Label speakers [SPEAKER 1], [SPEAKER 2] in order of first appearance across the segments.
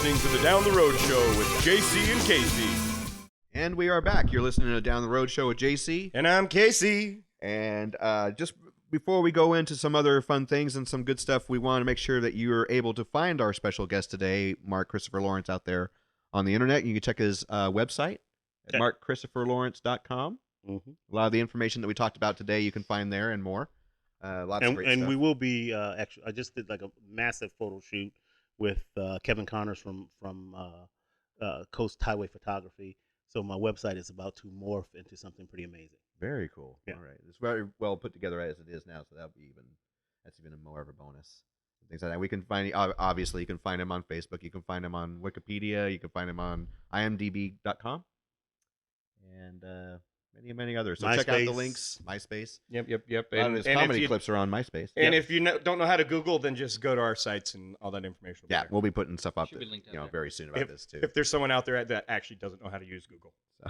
[SPEAKER 1] listening to the Down the Road Show with JC and Casey.
[SPEAKER 2] And we are back. You're listening to Down the Road Show with JC.
[SPEAKER 1] And I'm Casey.
[SPEAKER 2] And just before we go into some other fun things and some good stuff, we want to make sure that you're able to find our special guest today, Mark Christopher Lawrence, out there on the internet. You can check his website at markchristopherlawrence.com. Mm-hmm. A lot of the information that we talked about today you can find there and more. Lots of great stuff.
[SPEAKER 3] And we will be actually. I just did like a massive photo shoot with Kevin Connors from Coast Highway Photography. So my website is about to morph into something pretty amazing.
[SPEAKER 2] Very cool. Yeah. All right, it's very well put together as it is now, so that's even more of a bonus. Things like that. We can find obviously you can find him on Facebook. You can find him on Wikipedia. You can find him on imdb.com, and many others. So
[SPEAKER 3] MySpace.
[SPEAKER 2] Check out the links. MySpace.
[SPEAKER 1] Yep.
[SPEAKER 2] And his comedy clips are on MySpace.
[SPEAKER 1] And if you don't know how to Google, then just go to our sites and all that information will be there.
[SPEAKER 2] We'll be putting stuff up very soon about this too.
[SPEAKER 1] If there's someone out there that actually doesn't know how to use Google.
[SPEAKER 2] So,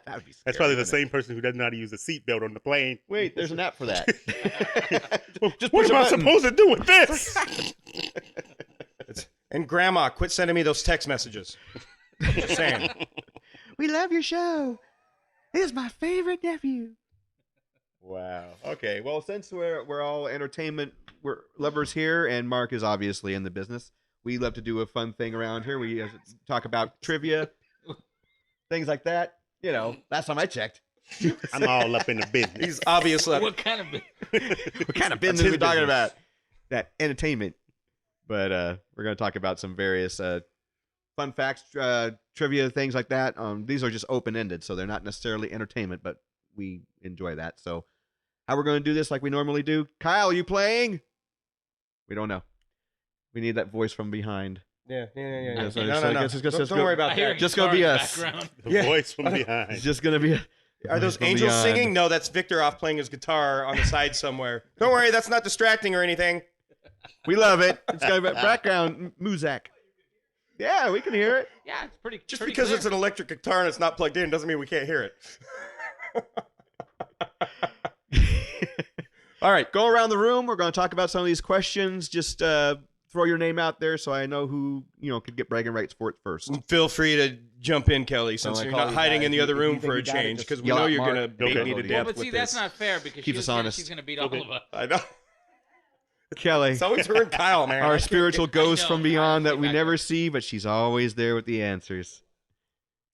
[SPEAKER 2] that would be scary,
[SPEAKER 3] That's probably the same person who doesn't know how to use a seatbelt on the plane.
[SPEAKER 2] Wait, there's an app for that.
[SPEAKER 3] Just what am I supposed to do with this?
[SPEAKER 1] And Grandma, quit sending me those text messages. Just saying.
[SPEAKER 2] We love your show. This is my favorite nephew.
[SPEAKER 3] Wow.
[SPEAKER 2] Okay, well, since we're all entertainment lovers here, and Mark is obviously in the business, we love to do a fun thing around here. We talk about trivia, things like that. You know, last time I checked.
[SPEAKER 3] I'm all up in the business.
[SPEAKER 1] He's obviously.
[SPEAKER 4] What kind of business?
[SPEAKER 2] What kind of business are we talking about? That entertainment. But we're going to talk about some various fun facts, trivia, things like that. These are just open-ended, so they're not necessarily entertainment, but we enjoy that. So how we're going to do this like we normally do. Kyle, are you playing? We don't know. We need that voice from behind.
[SPEAKER 1] Yeah.
[SPEAKER 2] No.
[SPEAKER 1] Don't worry about that.
[SPEAKER 2] Just going to be us.
[SPEAKER 3] The voice from behind.
[SPEAKER 2] It's just going to be
[SPEAKER 1] Are those angels singing? No, that's Victor off playing his guitar on the side somewhere. Don't worry, that's not distracting or anything.
[SPEAKER 2] We love it. It's got a background muzak. Yeah, we can hear it.
[SPEAKER 4] Yeah, it's pretty.
[SPEAKER 1] Just
[SPEAKER 4] pretty
[SPEAKER 1] because
[SPEAKER 4] clear.
[SPEAKER 1] it's an electric guitar and it's not plugged in doesn't mean we can't hear it.
[SPEAKER 2] All right, go around the room. We're going to talk about some of these questions. Just throw your name out there so I know who could get bragging rights for it first.
[SPEAKER 1] Feel free to jump in, Kelly, since you're not hiding in the other room for a change, because we know you're going to beat me to death
[SPEAKER 4] But see,
[SPEAKER 1] with
[SPEAKER 4] that's
[SPEAKER 1] this.
[SPEAKER 4] not fair because
[SPEAKER 2] Keeps us honest.
[SPEAKER 4] she's going to beat all of us.
[SPEAKER 1] I know.
[SPEAKER 2] Kelly,
[SPEAKER 1] It's always her and Kyle, man.
[SPEAKER 2] our spiritual ghost from beyond that we
[SPEAKER 4] back
[SPEAKER 2] never
[SPEAKER 4] there.
[SPEAKER 2] see, but she's always there with the answers.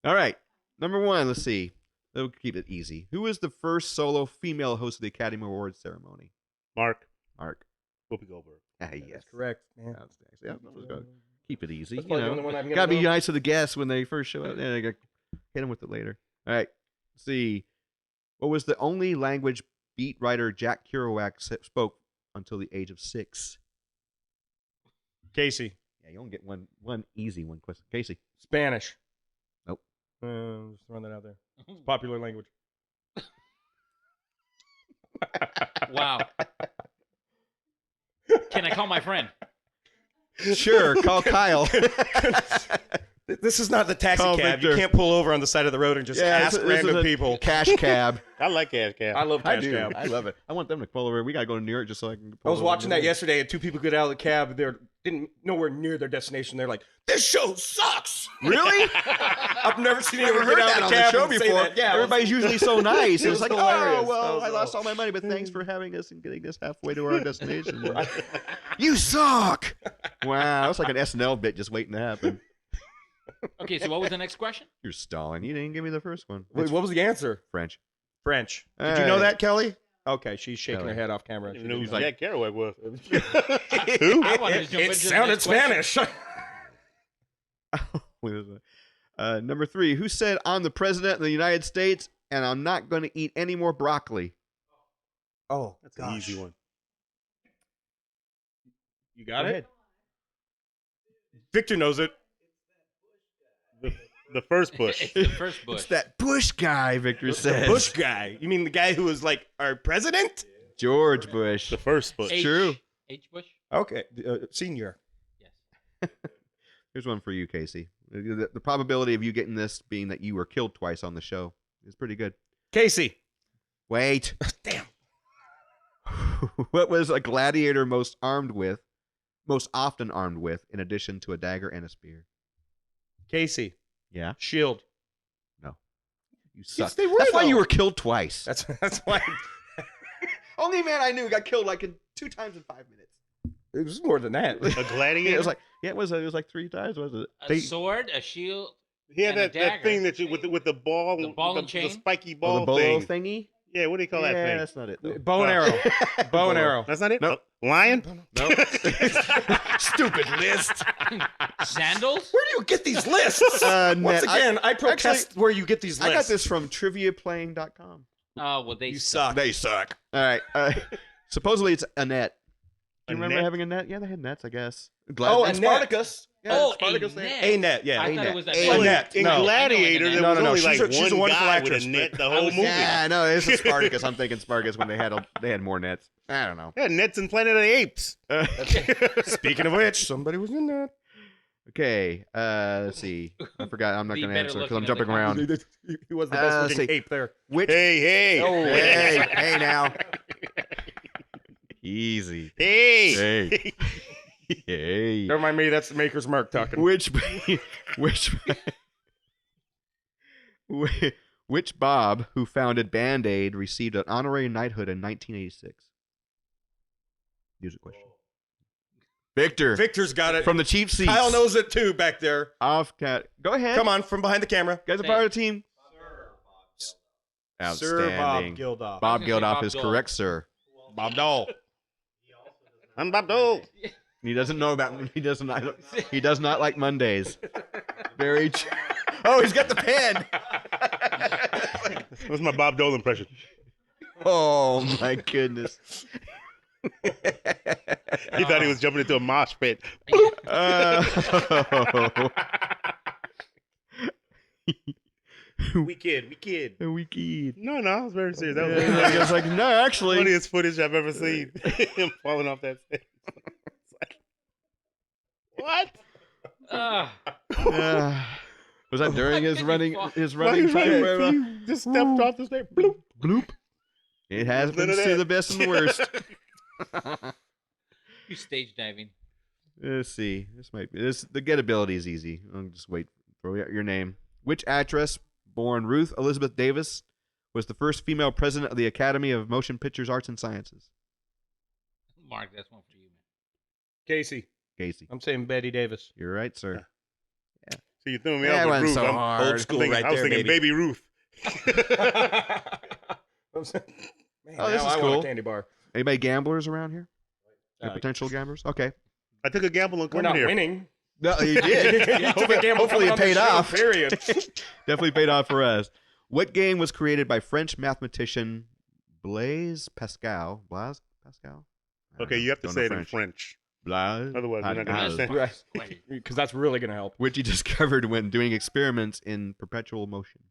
[SPEAKER 2] All right, number one, let's see. We'll keep it easy. Who was the first solo female host of the Academy Awards ceremony?
[SPEAKER 3] Mark.
[SPEAKER 2] Whoopi
[SPEAKER 3] Goldberg.
[SPEAKER 2] Yes.
[SPEAKER 1] That's correct. Man.
[SPEAKER 2] Yeah, keep it easy.
[SPEAKER 1] That's probably the only one I'm gonna
[SPEAKER 2] Gotta be
[SPEAKER 1] know.
[SPEAKER 2] nice to the guests when they first show up. Then they hit them with it later. All right. Let's see. What was the only language beat writer Jack Kerouac spoke until the age of 6?
[SPEAKER 1] Casey.
[SPEAKER 2] Yeah, you only get one easy one question. Casey.
[SPEAKER 1] Spanish.
[SPEAKER 2] Nope.
[SPEAKER 1] Just throwing that out there. It's a popular language.
[SPEAKER 4] Wow. Can I call my friend?
[SPEAKER 2] Sure, call Kyle.
[SPEAKER 1] This is not the taxi
[SPEAKER 2] Call
[SPEAKER 1] cab.
[SPEAKER 2] Victor.
[SPEAKER 1] You can't pull over on the side of the road and just ask
[SPEAKER 2] this is
[SPEAKER 1] random
[SPEAKER 2] a
[SPEAKER 1] people.
[SPEAKER 2] Cash cab.
[SPEAKER 3] I like Cash Cab.
[SPEAKER 1] I love
[SPEAKER 2] I
[SPEAKER 1] cash
[SPEAKER 2] do.
[SPEAKER 1] cab.
[SPEAKER 2] I love it. I want them to pull over. We gotta go to New York just so I can.
[SPEAKER 1] I was watching that yesterday, and 2 people get out of the cab. They're nowhere near their destination. They're like, "This show sucks."
[SPEAKER 2] Really?
[SPEAKER 1] I've never seen
[SPEAKER 2] Never
[SPEAKER 1] anyone
[SPEAKER 2] heard
[SPEAKER 1] get out
[SPEAKER 2] that
[SPEAKER 1] of
[SPEAKER 2] on
[SPEAKER 1] the
[SPEAKER 2] the
[SPEAKER 1] cab
[SPEAKER 2] show
[SPEAKER 1] and say
[SPEAKER 2] before.
[SPEAKER 1] that. Yeah,
[SPEAKER 2] Everybody's usually so nice.
[SPEAKER 1] It
[SPEAKER 2] It's
[SPEAKER 1] was
[SPEAKER 2] like,
[SPEAKER 1] hilarious.
[SPEAKER 2] oh well,
[SPEAKER 1] That
[SPEAKER 2] I
[SPEAKER 1] was
[SPEAKER 2] lost
[SPEAKER 1] all.
[SPEAKER 2] all my money, but thanks for having us and getting us halfway to our destination. You suck. Wow, that's like an SNL bit just waiting to happen.
[SPEAKER 4] Okay, so what was the next question?
[SPEAKER 2] You're stalling. You didn't give me the first one.
[SPEAKER 1] Wait, what was the answer?
[SPEAKER 2] French.
[SPEAKER 1] French. Did
[SPEAKER 2] All
[SPEAKER 1] you know
[SPEAKER 2] right.
[SPEAKER 1] that, Kelly? Okay, she's shaking
[SPEAKER 2] Kelly.
[SPEAKER 1] her head off camera.
[SPEAKER 3] I
[SPEAKER 1] She
[SPEAKER 3] didn't know who
[SPEAKER 1] didn't know.
[SPEAKER 3] Jack Kerouac was.
[SPEAKER 4] Who? I wanted to jump
[SPEAKER 1] It
[SPEAKER 4] into the
[SPEAKER 1] sounded
[SPEAKER 4] next question.
[SPEAKER 1] Spanish.
[SPEAKER 2] Number 3. Who said, "I'm the president of the United States, and I'm not going to eat any more broccoli"?
[SPEAKER 1] Oh,
[SPEAKER 3] That's an easy one.
[SPEAKER 1] You got
[SPEAKER 2] Go
[SPEAKER 1] it?
[SPEAKER 2] ahead.
[SPEAKER 1] Victor knows it.
[SPEAKER 3] The first Bush.
[SPEAKER 4] It's the first Bush.
[SPEAKER 2] It's that Bush guy, Victor
[SPEAKER 1] The
[SPEAKER 2] says.
[SPEAKER 1] Bush guy. You mean the guy who was like our president?
[SPEAKER 2] George Bush.
[SPEAKER 3] The first Bush.
[SPEAKER 2] True.
[SPEAKER 4] H. Bush?
[SPEAKER 1] Okay, senior.
[SPEAKER 4] Yes.
[SPEAKER 2] Here's one for you, Casey. The probability of you getting this being that you were killed twice on the show is pretty good.
[SPEAKER 1] Casey.
[SPEAKER 2] Wait.
[SPEAKER 1] Damn.
[SPEAKER 2] What was a gladiator most most often armed with, in addition to a dagger and a spear?
[SPEAKER 1] Casey,
[SPEAKER 2] Yeah,
[SPEAKER 1] shield.
[SPEAKER 2] you suck.
[SPEAKER 1] they were,
[SPEAKER 2] That's why you
[SPEAKER 1] though.
[SPEAKER 2] were killed twice.
[SPEAKER 1] That's why.
[SPEAKER 2] Only man I knew got killed like 2 times in 5 minutes.
[SPEAKER 1] It was more than that.
[SPEAKER 3] A gladiator.
[SPEAKER 2] It was like it was like 3 times, wasn't it?
[SPEAKER 4] A sword, a shield.
[SPEAKER 3] he had
[SPEAKER 4] and a
[SPEAKER 3] that
[SPEAKER 4] dagger.
[SPEAKER 3] thing that you with the ball,
[SPEAKER 4] The ball and
[SPEAKER 3] the
[SPEAKER 4] chain?
[SPEAKER 3] spiky
[SPEAKER 2] Oh,
[SPEAKER 3] ball
[SPEAKER 2] the bolo
[SPEAKER 3] thing.
[SPEAKER 2] thingy.
[SPEAKER 3] Yeah, what do you call that
[SPEAKER 2] Yeah,
[SPEAKER 3] thing?
[SPEAKER 2] that's not it. Though.
[SPEAKER 1] Bow and arrow. Bow and arrow.
[SPEAKER 3] That's not it.
[SPEAKER 2] Nope.
[SPEAKER 3] Lion.
[SPEAKER 2] Nope. Stupid list.
[SPEAKER 4] Sandals?
[SPEAKER 1] Where do you get these lists? Once
[SPEAKER 2] Ned,
[SPEAKER 1] again, I protest where you get these lists.
[SPEAKER 2] I got this from triviaplaying.com.
[SPEAKER 4] Oh, well, they
[SPEAKER 1] You
[SPEAKER 4] suck.
[SPEAKER 1] suck.
[SPEAKER 2] They suck. All right. Supposedly it's a net. Do you
[SPEAKER 3] A
[SPEAKER 2] remember
[SPEAKER 3] net?
[SPEAKER 2] having a net? Yeah, they had nets, I guess.
[SPEAKER 1] Oh,
[SPEAKER 2] and
[SPEAKER 1] a net.
[SPEAKER 2] Spartacus. Yeah,
[SPEAKER 4] Oh,
[SPEAKER 2] Spartacus
[SPEAKER 4] a
[SPEAKER 2] they-
[SPEAKER 4] net.
[SPEAKER 1] A net, yeah.
[SPEAKER 4] I
[SPEAKER 2] A
[SPEAKER 4] thought
[SPEAKER 2] net.
[SPEAKER 4] it was
[SPEAKER 2] A
[SPEAKER 4] a
[SPEAKER 3] Well,
[SPEAKER 1] net.
[SPEAKER 3] in
[SPEAKER 1] No.
[SPEAKER 3] Gladiator, there
[SPEAKER 1] No,
[SPEAKER 3] was
[SPEAKER 1] no,
[SPEAKER 3] only
[SPEAKER 1] she's
[SPEAKER 3] like
[SPEAKER 1] a- she's a
[SPEAKER 3] one
[SPEAKER 1] wonderful
[SPEAKER 3] guy
[SPEAKER 1] actress,
[SPEAKER 3] with a net
[SPEAKER 1] but
[SPEAKER 3] the
[SPEAKER 4] I
[SPEAKER 3] whole
[SPEAKER 4] was-
[SPEAKER 3] movie.
[SPEAKER 2] Yeah, no, this is Spartacus. I'm thinking Spartacus when they had more nets. I don't know.
[SPEAKER 3] Yeah, nets in Planet of the Apes.
[SPEAKER 1] Speaking of which, somebody was in that.
[SPEAKER 2] Okay, let's see. I forgot. I'm not
[SPEAKER 4] Be
[SPEAKER 2] going to
[SPEAKER 4] better
[SPEAKER 2] answer because I'm
[SPEAKER 4] looking at the
[SPEAKER 2] jumping around.
[SPEAKER 1] He was the best
[SPEAKER 2] let's
[SPEAKER 1] looking
[SPEAKER 2] see.
[SPEAKER 1] ape there.
[SPEAKER 2] Which?
[SPEAKER 3] Hey,
[SPEAKER 1] Oh,
[SPEAKER 2] Hey now. Easy.
[SPEAKER 3] hey.
[SPEAKER 2] Hey.
[SPEAKER 1] Never mind me, that's the Maker's Mark talking.
[SPEAKER 2] Which which Bob who founded Band-Aid received an honorary knighthood in 1986? Music question. Victor
[SPEAKER 1] Victor's got it.
[SPEAKER 2] from the cheap seats.
[SPEAKER 1] Kyle knows it too back there.
[SPEAKER 2] Off cat. Go ahead.
[SPEAKER 1] Come on, from behind the camera.
[SPEAKER 2] Guys are part of the team.
[SPEAKER 1] Sir Bob
[SPEAKER 2] Outstanding.
[SPEAKER 1] Geldof.
[SPEAKER 2] Bob
[SPEAKER 4] I was gonna say
[SPEAKER 2] Geldof
[SPEAKER 4] Bob
[SPEAKER 2] is
[SPEAKER 4] Dole.
[SPEAKER 2] correct, sir.
[SPEAKER 1] Bob Dole.
[SPEAKER 3] I'm Bob Dole.
[SPEAKER 2] He doesn't know about. He does not like Mondays. Very. Oh, he's got the pen.
[SPEAKER 3] That was my Bob Dole impression.
[SPEAKER 2] Oh my goodness.
[SPEAKER 3] He thought he was jumping into a mosh pit.
[SPEAKER 1] We kid.
[SPEAKER 2] We kid.
[SPEAKER 3] No, I was very serious. That was
[SPEAKER 2] Yeah, I was like, no,
[SPEAKER 3] the
[SPEAKER 2] actually.
[SPEAKER 3] funniest footage I've ever seen. Him falling off that stage. It's like, what?
[SPEAKER 2] Was that during his running
[SPEAKER 3] What
[SPEAKER 2] time?
[SPEAKER 3] is that? He just stepped off the stage. Bloop.
[SPEAKER 2] Bloop. It has been
[SPEAKER 3] None of
[SPEAKER 2] to
[SPEAKER 3] that.
[SPEAKER 2] the best and the worst.
[SPEAKER 4] You stage diving.
[SPEAKER 2] Let's see. This might be this. The gettability is easy. I'll just wait. Throw out your name. Which actress, born Ruth Elizabeth Davis, was the first female president of the Academy of Motion Pictures Arts and Sciences?
[SPEAKER 4] Mark, that's one for you, man.
[SPEAKER 1] Casey.
[SPEAKER 2] Casey.
[SPEAKER 1] I'm saying Betty Davis.
[SPEAKER 2] You're right, sir.
[SPEAKER 3] So you threw me
[SPEAKER 2] That
[SPEAKER 3] off with
[SPEAKER 2] wasn't
[SPEAKER 3] Ruth.
[SPEAKER 2] so
[SPEAKER 3] I'm
[SPEAKER 2] hard.
[SPEAKER 3] old
[SPEAKER 2] Old
[SPEAKER 3] school
[SPEAKER 1] school right
[SPEAKER 3] I was
[SPEAKER 1] there,
[SPEAKER 3] thinking
[SPEAKER 1] baby.
[SPEAKER 3] Baby Ruth.
[SPEAKER 1] Man,
[SPEAKER 2] Oh, this
[SPEAKER 1] now
[SPEAKER 2] is
[SPEAKER 1] I want
[SPEAKER 2] cool.
[SPEAKER 1] a candy bar.
[SPEAKER 2] Anybody gamblers around here? Or
[SPEAKER 1] Uh,
[SPEAKER 2] potential gamblers? Okay.
[SPEAKER 3] I took a gamble on
[SPEAKER 1] We're
[SPEAKER 3] coming
[SPEAKER 1] not
[SPEAKER 3] here.
[SPEAKER 1] winning.
[SPEAKER 2] No, you did.
[SPEAKER 1] You took a gamble
[SPEAKER 2] Hopefully
[SPEAKER 1] coming
[SPEAKER 2] it
[SPEAKER 1] on the
[SPEAKER 2] paid
[SPEAKER 1] show,
[SPEAKER 2] off.
[SPEAKER 1] Period.
[SPEAKER 2] Definitely paid off for us. What game was created by French mathematician Blaise Pascal? Blaise Pascal? I don't
[SPEAKER 3] Okay,
[SPEAKER 2] know.
[SPEAKER 3] you have to
[SPEAKER 2] Don't
[SPEAKER 3] say
[SPEAKER 2] know
[SPEAKER 3] it in French.
[SPEAKER 2] Blaise.
[SPEAKER 3] Otherwise, we're not going to
[SPEAKER 2] Pascal.
[SPEAKER 3] understand.
[SPEAKER 1] Right. Because that's really going to help.
[SPEAKER 2] Which he discovered when doing experiments in perpetual motion.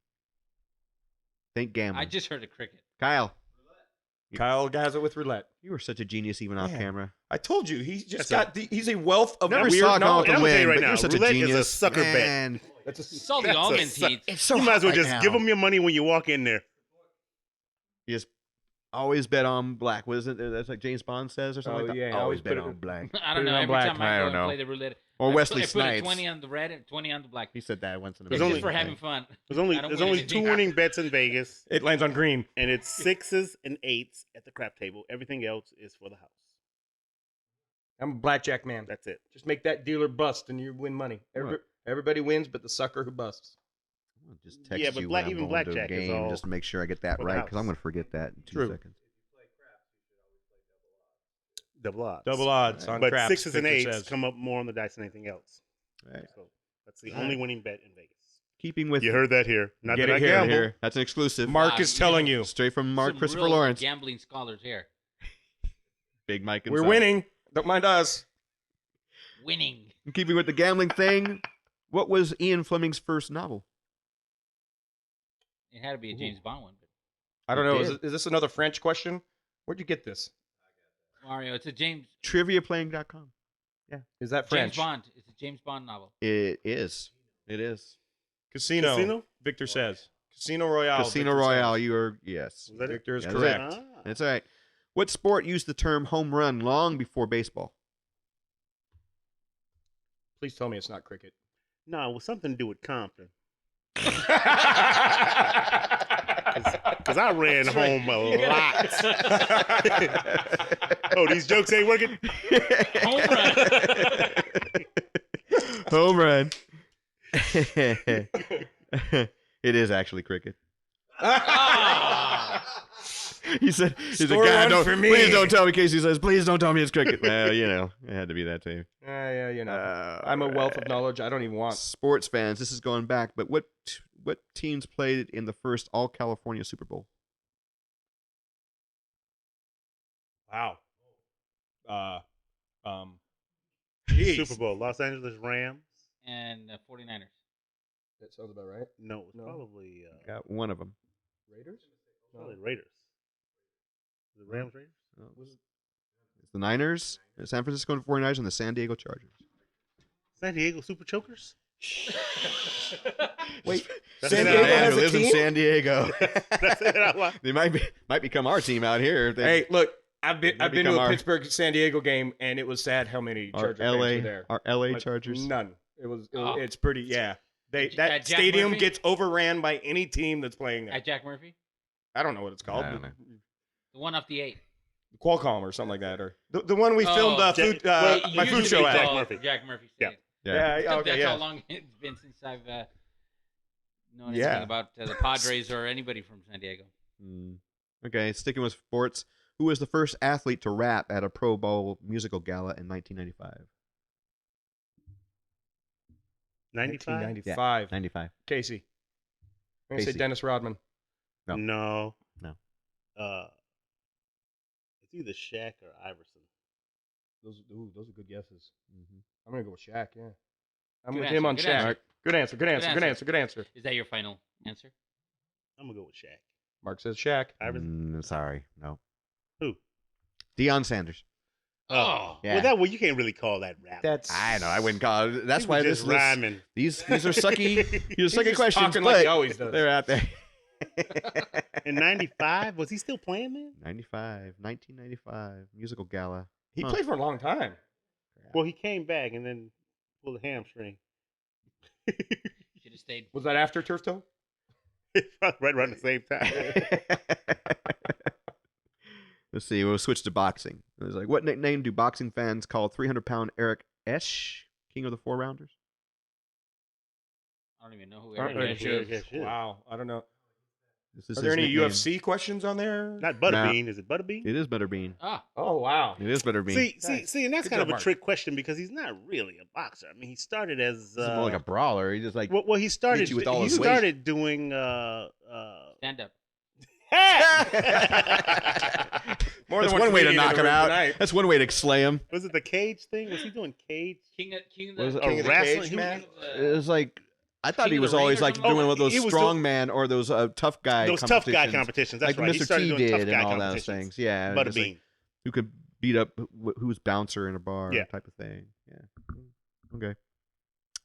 [SPEAKER 2] Think gambling.
[SPEAKER 4] I just heard a cricket.
[SPEAKER 2] Kyle,
[SPEAKER 1] Kyle has it with roulette.
[SPEAKER 2] you were such a genius even off
[SPEAKER 1] Man.
[SPEAKER 2] camera.
[SPEAKER 1] I told you, he's just
[SPEAKER 3] That's
[SPEAKER 1] he's a wealth of
[SPEAKER 2] Never
[SPEAKER 1] weird
[SPEAKER 2] saw Kyle
[SPEAKER 1] knowledge.
[SPEAKER 2] to
[SPEAKER 3] I'm gonna tell you
[SPEAKER 2] win,
[SPEAKER 3] right
[SPEAKER 2] but
[SPEAKER 3] now,
[SPEAKER 2] you're such
[SPEAKER 3] roulette
[SPEAKER 2] a
[SPEAKER 3] is a
[SPEAKER 2] genius.
[SPEAKER 3] sucker bet.
[SPEAKER 2] Man,
[SPEAKER 1] That's a,
[SPEAKER 4] It's all the
[SPEAKER 3] That's a
[SPEAKER 4] almond
[SPEAKER 3] suck-
[SPEAKER 4] seeds.
[SPEAKER 2] it's so
[SPEAKER 3] You might as well
[SPEAKER 2] hot right
[SPEAKER 3] just
[SPEAKER 2] now.
[SPEAKER 3] give them your money when you walk in there.
[SPEAKER 2] You just always bet on black. What is it? That's like James Bond says or something
[SPEAKER 1] Oh,
[SPEAKER 2] like that.
[SPEAKER 1] yeah,
[SPEAKER 2] Always
[SPEAKER 1] always
[SPEAKER 2] bet
[SPEAKER 1] put it-
[SPEAKER 2] on black.
[SPEAKER 4] I
[SPEAKER 1] Put
[SPEAKER 4] don't
[SPEAKER 1] it
[SPEAKER 4] know.
[SPEAKER 1] on
[SPEAKER 4] Every
[SPEAKER 1] black.
[SPEAKER 4] time
[SPEAKER 2] I
[SPEAKER 4] I
[SPEAKER 2] don't
[SPEAKER 4] go
[SPEAKER 2] know.
[SPEAKER 4] and play the roulette,
[SPEAKER 2] Or
[SPEAKER 4] I
[SPEAKER 2] Wesley
[SPEAKER 4] put a
[SPEAKER 2] Snipes.
[SPEAKER 4] 20 on the red and 20 on the black.
[SPEAKER 2] He said that once in a
[SPEAKER 4] It's
[SPEAKER 3] There's
[SPEAKER 4] just
[SPEAKER 3] only-
[SPEAKER 4] for having fun.
[SPEAKER 3] There's only
[SPEAKER 4] I don't
[SPEAKER 3] there's
[SPEAKER 4] win
[SPEAKER 3] only
[SPEAKER 4] anything.
[SPEAKER 3] 2 winning bets in Vegas,
[SPEAKER 1] it lands on green.
[SPEAKER 3] and it's 6s and 8s at the crap table. Everything else is for the house.
[SPEAKER 1] I'm a blackjack man.
[SPEAKER 3] That's it.
[SPEAKER 1] Just make that dealer bust and you win money. Everybody wins, but the sucker who busts.
[SPEAKER 2] I'll just text
[SPEAKER 3] Yeah, but
[SPEAKER 2] you
[SPEAKER 3] black-
[SPEAKER 2] when I'm
[SPEAKER 3] even
[SPEAKER 2] going to a
[SPEAKER 3] blackjack is
[SPEAKER 2] game
[SPEAKER 3] all
[SPEAKER 2] just to make sure I get that
[SPEAKER 3] for the
[SPEAKER 2] right because I'm
[SPEAKER 3] house.
[SPEAKER 2] going to forget that in 2
[SPEAKER 1] True.
[SPEAKER 2] seconds.
[SPEAKER 3] Double odds.
[SPEAKER 1] Double odds on
[SPEAKER 3] But
[SPEAKER 1] craps.
[SPEAKER 3] 6s and
[SPEAKER 1] Victor
[SPEAKER 3] 8s
[SPEAKER 1] says.
[SPEAKER 3] come up more on the dice than anything else.
[SPEAKER 2] All right.
[SPEAKER 3] So that's the only winning bet in Vegas.
[SPEAKER 2] Keeping with
[SPEAKER 3] You heard that here. Not
[SPEAKER 1] Get
[SPEAKER 3] that
[SPEAKER 1] it
[SPEAKER 3] I
[SPEAKER 1] here,
[SPEAKER 3] gamble.
[SPEAKER 2] here. That's an exclusive.
[SPEAKER 1] Mark
[SPEAKER 4] Wow,
[SPEAKER 1] is
[SPEAKER 4] you
[SPEAKER 1] telling
[SPEAKER 4] know,
[SPEAKER 1] you.
[SPEAKER 2] Straight from Mark
[SPEAKER 4] Some
[SPEAKER 2] Christopher
[SPEAKER 4] real
[SPEAKER 2] Lawrence.
[SPEAKER 4] Gambling scholars here.
[SPEAKER 2] Big Mike
[SPEAKER 1] We're
[SPEAKER 2] himself.
[SPEAKER 1] winning. Don't mind us.
[SPEAKER 4] Winning.
[SPEAKER 2] In keeping with the gambling thing, what was Ian Fleming's first novel?
[SPEAKER 4] It had to be a James Bond one. But
[SPEAKER 1] I don't
[SPEAKER 2] It
[SPEAKER 1] know.
[SPEAKER 2] did.
[SPEAKER 1] Is this another French question? Where'd you get this?
[SPEAKER 4] Mario, it's a James
[SPEAKER 2] Triviaplaying.com.
[SPEAKER 1] Is that French?
[SPEAKER 4] James Bond. It's a James Bond novel.
[SPEAKER 2] It is. It is.
[SPEAKER 1] Casino.
[SPEAKER 3] Casino?
[SPEAKER 1] Victor says. Casino Royale.
[SPEAKER 2] Casino
[SPEAKER 1] Victor
[SPEAKER 2] Royale.
[SPEAKER 1] says.
[SPEAKER 2] You are, yes.
[SPEAKER 3] Was that it?
[SPEAKER 1] Victor is
[SPEAKER 2] That's
[SPEAKER 1] correct.
[SPEAKER 3] Ah.
[SPEAKER 2] That's all right. What sport used the term home run long before baseball?
[SPEAKER 1] Please tell me it's not cricket.
[SPEAKER 3] No, it was something to do with Compton.
[SPEAKER 1] That's
[SPEAKER 3] Because I ran home a lot. Oh, these jokes ain't working?
[SPEAKER 4] Home run.
[SPEAKER 2] Home run. It is actually cricket.
[SPEAKER 4] Ah.
[SPEAKER 2] He said, "He's a
[SPEAKER 1] Score
[SPEAKER 2] guy.
[SPEAKER 1] one
[SPEAKER 2] Don't,
[SPEAKER 1] for me."
[SPEAKER 2] please don't tell me." Casey says, "Please don't tell me it's cricket." Well, you know, it had to be that too.
[SPEAKER 1] Yeah, you know. I'm a wealth of knowledge. I don't even want.
[SPEAKER 2] Sports fans, this is going back, but what teams played in the first All California Super Bowl?
[SPEAKER 1] Wow.
[SPEAKER 3] Super Bowl, Los Angeles Rams.
[SPEAKER 4] And 49ers.
[SPEAKER 1] That sounds about right.
[SPEAKER 3] No, it's
[SPEAKER 1] No.
[SPEAKER 3] probably
[SPEAKER 2] Got one of them.
[SPEAKER 1] Raiders?
[SPEAKER 3] probably Raiders. The Rams Raiders?
[SPEAKER 2] It's the Niners, the San Francisco 49ers, and the San Diego Chargers.
[SPEAKER 3] San Diego Super Chokers?
[SPEAKER 1] Wait,
[SPEAKER 3] That's
[SPEAKER 1] San
[SPEAKER 3] it
[SPEAKER 1] Diego
[SPEAKER 3] out loud.
[SPEAKER 1] has a
[SPEAKER 2] lives in
[SPEAKER 1] team?
[SPEAKER 2] San Diego.
[SPEAKER 3] That's it out loud.
[SPEAKER 2] They might become our team out here. If they,
[SPEAKER 1] Hey, look, I've been to
[SPEAKER 2] become
[SPEAKER 1] a
[SPEAKER 2] our-
[SPEAKER 1] Pittsburgh San Diego game, and it was sad how many
[SPEAKER 2] our
[SPEAKER 1] Charger fans were
[SPEAKER 2] LA,
[SPEAKER 1] there.
[SPEAKER 2] our LA
[SPEAKER 1] Like,
[SPEAKER 2] Chargers.
[SPEAKER 1] None. It's
[SPEAKER 4] Oh.
[SPEAKER 1] pretty. Yeah, that
[SPEAKER 4] Jack
[SPEAKER 1] stadium
[SPEAKER 4] Murphy?
[SPEAKER 1] gets overran by any team that's playing there.
[SPEAKER 4] At Jack Murphy?
[SPEAKER 1] I don't know what it's called.
[SPEAKER 2] I don't know.
[SPEAKER 4] The one off the 8.
[SPEAKER 1] Qualcomm or something like that, or the one we
[SPEAKER 4] Oh,
[SPEAKER 1] filmed
[SPEAKER 3] Jack-
[SPEAKER 1] my
[SPEAKER 4] It
[SPEAKER 1] food
[SPEAKER 4] used to
[SPEAKER 1] show
[SPEAKER 4] be
[SPEAKER 1] at.
[SPEAKER 3] Jack
[SPEAKER 4] called
[SPEAKER 3] Murphy.
[SPEAKER 4] Jack Murphy
[SPEAKER 3] Yeah.
[SPEAKER 4] Stadium.
[SPEAKER 1] Yeah, okay,
[SPEAKER 4] That's
[SPEAKER 1] yeah.
[SPEAKER 4] how long it's been since I've known anything
[SPEAKER 1] Yeah.
[SPEAKER 4] about the Padres or anybody from San Diego.
[SPEAKER 2] Okay, sticking with sports. Who was the first athlete to rap at a Pro Bowl musical gala in 1995?
[SPEAKER 3] 95?
[SPEAKER 1] 1995.
[SPEAKER 2] 95.
[SPEAKER 1] Casey. I'm gonna say
[SPEAKER 2] Casey.
[SPEAKER 1] Dennis Rodman.
[SPEAKER 2] No.
[SPEAKER 3] No.
[SPEAKER 2] No.
[SPEAKER 3] It's either Shaq or Iverson.
[SPEAKER 1] Those are good guesses. I'm gonna go with Shaq. Yeah, I'm
[SPEAKER 4] Good
[SPEAKER 1] with
[SPEAKER 4] answer,
[SPEAKER 1] him on
[SPEAKER 4] good
[SPEAKER 1] Shaq.
[SPEAKER 4] answer.
[SPEAKER 1] Good answer. Good answer. Good
[SPEAKER 4] answer.
[SPEAKER 1] answer. Good answer.
[SPEAKER 4] Is that your final answer?
[SPEAKER 3] I'm going to go with Shaq.
[SPEAKER 1] Mark says Shaq.
[SPEAKER 3] Iverson?
[SPEAKER 2] Sorry, no.
[SPEAKER 3] Who?
[SPEAKER 2] Deion Sanders.
[SPEAKER 3] Oh.
[SPEAKER 2] Yeah.
[SPEAKER 3] Well, you can't really call that rap.
[SPEAKER 1] That's
[SPEAKER 2] I know. I wouldn't call it. That's
[SPEAKER 3] He
[SPEAKER 2] why
[SPEAKER 3] was
[SPEAKER 2] this
[SPEAKER 3] just rhyming.
[SPEAKER 2] these are sucky. These are sucky
[SPEAKER 1] just
[SPEAKER 2] questions,
[SPEAKER 1] talking
[SPEAKER 2] but
[SPEAKER 1] like he always does.
[SPEAKER 2] they're out there.
[SPEAKER 3] In 95? Was he still playing then?
[SPEAKER 2] 1995 musical gala.
[SPEAKER 1] He
[SPEAKER 2] Huh.
[SPEAKER 1] played for a long time.
[SPEAKER 3] Well, he came back and then pulled a hamstring.
[SPEAKER 4] Should have stayed.
[SPEAKER 1] Was that after Turf Toe?
[SPEAKER 3] right around the same time.
[SPEAKER 2] Let's see. We'll switch to boxing. It was like, what nickname do boxing fans call 300-pound Eric Esch, king of the four rounders?
[SPEAKER 4] I don't even know who
[SPEAKER 1] Aren't
[SPEAKER 4] Eric
[SPEAKER 1] they
[SPEAKER 4] is.
[SPEAKER 1] just-
[SPEAKER 3] shit.
[SPEAKER 1] Wow, I don't know.
[SPEAKER 2] This is
[SPEAKER 1] Are there
[SPEAKER 2] his
[SPEAKER 1] any
[SPEAKER 2] nickname.
[SPEAKER 1] UFC questions on there?
[SPEAKER 3] Not Butterbean. Is it Butterbean?
[SPEAKER 2] It is Butterbean.
[SPEAKER 4] Ah,
[SPEAKER 1] Oh wow.
[SPEAKER 2] It is Butterbean.
[SPEAKER 3] See, and that's
[SPEAKER 1] Good
[SPEAKER 3] kind
[SPEAKER 1] job,
[SPEAKER 3] of a
[SPEAKER 1] Mark.
[SPEAKER 3] trick question because he's not really a boxer. I mean, he started as
[SPEAKER 2] This is more like a brawler. He just like
[SPEAKER 3] well, he started.
[SPEAKER 2] you with all
[SPEAKER 3] He
[SPEAKER 2] his weight.
[SPEAKER 3] started doing.
[SPEAKER 4] stand up.
[SPEAKER 1] More
[SPEAKER 2] That's
[SPEAKER 1] than
[SPEAKER 2] one way to
[SPEAKER 1] comedian
[SPEAKER 2] knock
[SPEAKER 1] in the
[SPEAKER 2] him
[SPEAKER 1] room
[SPEAKER 2] out.
[SPEAKER 1] tonight.
[SPEAKER 2] That's one way to slay him.
[SPEAKER 3] Was it the cage thing? Was he doing cage?
[SPEAKER 4] King of
[SPEAKER 2] What is
[SPEAKER 4] the
[SPEAKER 2] it?
[SPEAKER 1] King of the
[SPEAKER 3] wrestling?
[SPEAKER 1] Cage
[SPEAKER 3] He was-
[SPEAKER 1] match?
[SPEAKER 2] It was like I thought
[SPEAKER 4] King
[SPEAKER 2] he
[SPEAKER 4] of
[SPEAKER 2] was
[SPEAKER 4] the Ring
[SPEAKER 2] always
[SPEAKER 4] or
[SPEAKER 2] like
[SPEAKER 4] something?
[SPEAKER 2] doing one of those
[SPEAKER 3] he was
[SPEAKER 2] strong man or those tough guy
[SPEAKER 3] Those tough guy
[SPEAKER 2] competitions.
[SPEAKER 3] competitions. That's
[SPEAKER 2] like
[SPEAKER 3] right. He
[SPEAKER 2] Mr.
[SPEAKER 3] started
[SPEAKER 2] T
[SPEAKER 3] doing
[SPEAKER 2] did
[SPEAKER 3] tough
[SPEAKER 2] and
[SPEAKER 3] guy
[SPEAKER 2] all those
[SPEAKER 3] competitions.
[SPEAKER 2] things. Yeah, just like
[SPEAKER 3] Butterbean.
[SPEAKER 2] who could beat up who's bouncer in a bar
[SPEAKER 3] Yeah.
[SPEAKER 2] type of thing. Yeah. Okay.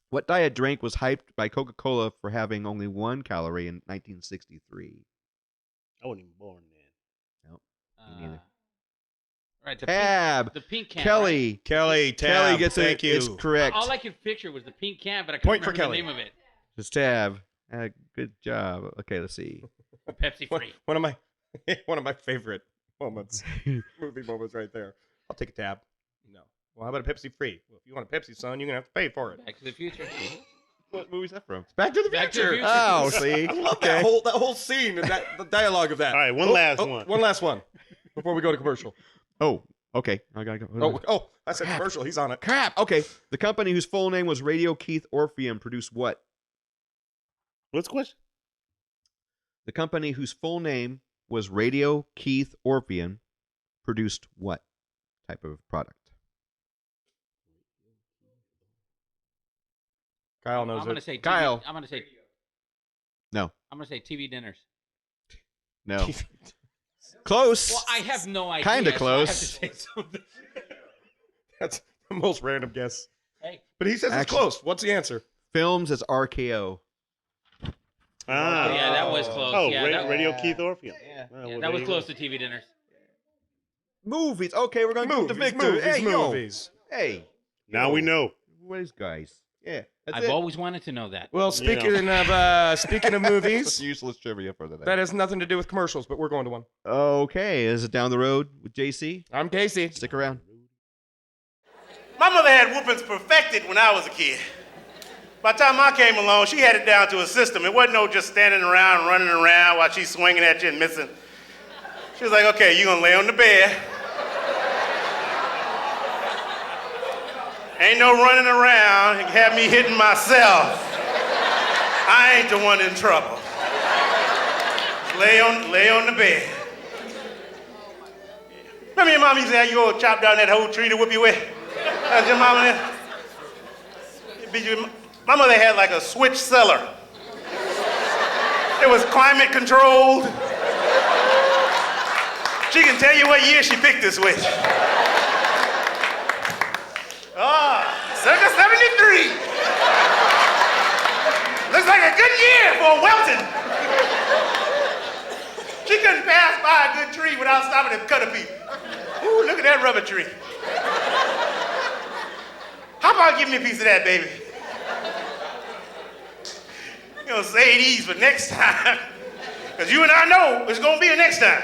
[SPEAKER 2] What diet drink was hyped by Coca-Cola for having only 1 calorie in 1963?
[SPEAKER 3] I wasn't even born then.
[SPEAKER 2] Me neither.
[SPEAKER 4] Right,
[SPEAKER 2] Tab.
[SPEAKER 4] the pink can.
[SPEAKER 2] Kelly.
[SPEAKER 1] Kelly,
[SPEAKER 2] Kelly
[SPEAKER 1] Tab,
[SPEAKER 2] gets
[SPEAKER 1] thank
[SPEAKER 2] it.
[SPEAKER 1] you.
[SPEAKER 2] It's correct.
[SPEAKER 4] All I could picture was the pink can, but I couldn't
[SPEAKER 1] Point for
[SPEAKER 4] remember the
[SPEAKER 1] Kelly.
[SPEAKER 4] name of it.
[SPEAKER 2] It's Tab. Good job. Okay, let's see.
[SPEAKER 4] Pepsi
[SPEAKER 1] One,
[SPEAKER 4] free.
[SPEAKER 1] one of my favorite moments, movie moments right there. I'll take a tab. No. Well, how about a Pepsi free? Well, if you want a Pepsi, son, you're gonna have to pay for it.
[SPEAKER 4] Back to the Future.
[SPEAKER 2] What movie's that from?
[SPEAKER 1] Back to the
[SPEAKER 4] Back to the
[SPEAKER 1] Future.
[SPEAKER 4] Future.
[SPEAKER 2] Oh, see.
[SPEAKER 1] I love that whole scene and the dialogue of that.
[SPEAKER 3] All right, one last one.
[SPEAKER 1] One last one before we go to commercial.
[SPEAKER 2] Oh, okay. I gotta go.
[SPEAKER 1] Oh, I said commercial. He's on it.
[SPEAKER 2] Crap. Okay. The company whose full name was Radio Keith Orpheum produced what?
[SPEAKER 3] What's the question?
[SPEAKER 2] The company whose full name was Radio Keith Orpheum produced what type of product?
[SPEAKER 1] Kyle knows
[SPEAKER 4] I'm gonna
[SPEAKER 1] it.
[SPEAKER 4] say TV,
[SPEAKER 2] Kyle.
[SPEAKER 4] I'm gonna say
[SPEAKER 2] No.
[SPEAKER 4] I'm gonna say TV dinners.
[SPEAKER 2] No. Close.
[SPEAKER 4] Well, I have no idea.
[SPEAKER 2] Kinda
[SPEAKER 4] so I
[SPEAKER 2] close.
[SPEAKER 4] have to say something.
[SPEAKER 1] That's the most random guess.
[SPEAKER 4] Hey,
[SPEAKER 1] But he says it's
[SPEAKER 2] Actually-
[SPEAKER 1] close. What's the answer?
[SPEAKER 2] Films as RKO.
[SPEAKER 3] Ah.
[SPEAKER 4] yeah, that was close.
[SPEAKER 3] Oh,
[SPEAKER 4] yeah, that,
[SPEAKER 3] Radio Keith Orpheum.
[SPEAKER 2] Yeah.
[SPEAKER 3] Well,
[SPEAKER 4] yeah,
[SPEAKER 3] well,
[SPEAKER 4] that was
[SPEAKER 3] there
[SPEAKER 4] close
[SPEAKER 3] you
[SPEAKER 4] to TV dinners.
[SPEAKER 2] Movies. Okay, we're going to give it to Victor. Hey, yo.
[SPEAKER 1] movies.
[SPEAKER 2] Hey.
[SPEAKER 3] go. Now we know.
[SPEAKER 2] Wise guys. Yeah, that's
[SPEAKER 4] I've
[SPEAKER 2] it.
[SPEAKER 4] always wanted to know that.
[SPEAKER 1] Well, speaking of movies,
[SPEAKER 2] Useless trivia for the day.
[SPEAKER 1] that has nothing to do with commercials, but we're going to one.
[SPEAKER 2] Okay, is it down the road with JC?
[SPEAKER 1] I'm Casey.
[SPEAKER 2] Stick around.
[SPEAKER 5] My mother had whoopings perfected when I was a kid. By the time I came along, she had it down to a system. It wasn't no just standing around, running around while she's swinging at you and missing. She was like, okay, you're gonna lay on the bed. Ain't no running around and have me hitting myself. I ain't the one in trouble. Lay on the bed. Remember your mom used to have you go chop down that whole tree to whoop you with? That's your mama there? My mother had like a switch cellar. It was climate controlled. She can tell you what year she picked the switch. Circa 73. Looks like a good year for Welton. She couldn't pass by a good tree without stopping to cut a piece. Ooh, look at that rubber tree. How about give me a piece of that, baby? You know, say these for next time. Because you and I know it's going to be a next time.